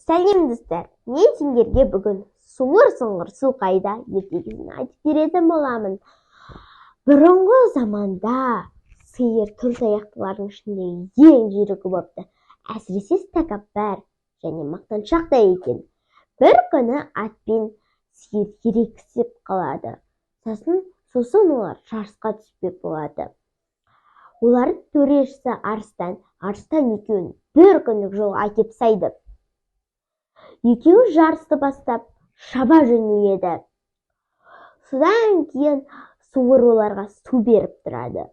Сәлем достар, мен сендерге бүгін суыр-сұңғыр су қайда ертегісін айтып беретін боламын. Бұрынғы заманда сиыр тұмсаяқтылардың ішінде ең жүйрігі болыпты. Әсіресе тәкаппар және мақтаншақ та екен. Бір күні ат пен сиыр ерегісіп қалады. Сосын олар жарысқа түспек болады. Олардың төрешісі арыстан екеуін бір күндік жолға әкеп сайды. Екеуі жарысты бастап шаба жөнеледі. Содан кейін суыр оларға су беріп тұрады.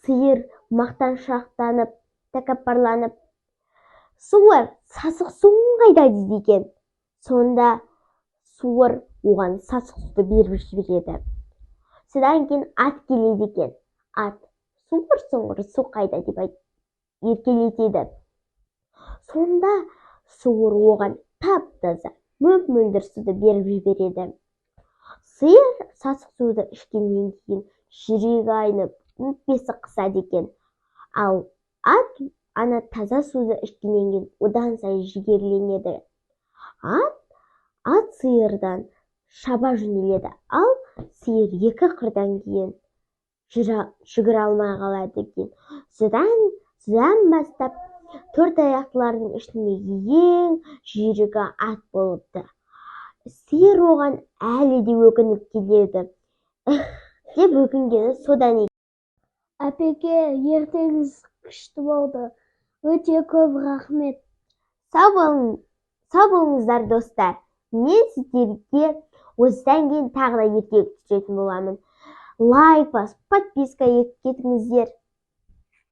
Сиыр мақтаншақтанып, тәкаппарланып, суыр сасық суың қайда дейді екен. Сонда суыр оған сасық суды беріп жібереді. Содан кейін ат келеді екен. Ат суыр-сұңғыр су қайда деп еркелетеді. Сонда суыр оған тап-таза мөп-мөлдір суды беріп жібереді. Сиыр сасық суды ішкеннен кейін жүрегі айнып, өкпесі қысады екен. Ал ат ана таза суды ішкеннен кейін одан сайын жігерленеді. Ат сиырдан шаба жөнеледі. Ал сиыр екі қырдан кейін жүгіре алмай қалады екен. Содан бастап төрт аяқтылардың ішіндегі ең жүйрігі ат болыпты. Сиыр оған әлі де өкініп келеді. Деп өкінгені содан екен. Әпеке, ертеңіз күшті болды. Өте көп рахмет. Сау болыңыздар достар. Мен сіздерге осыдан кейін тағы да ертегі түсіретін боламын. Лайк басып, подписка етіп кетіңіздер.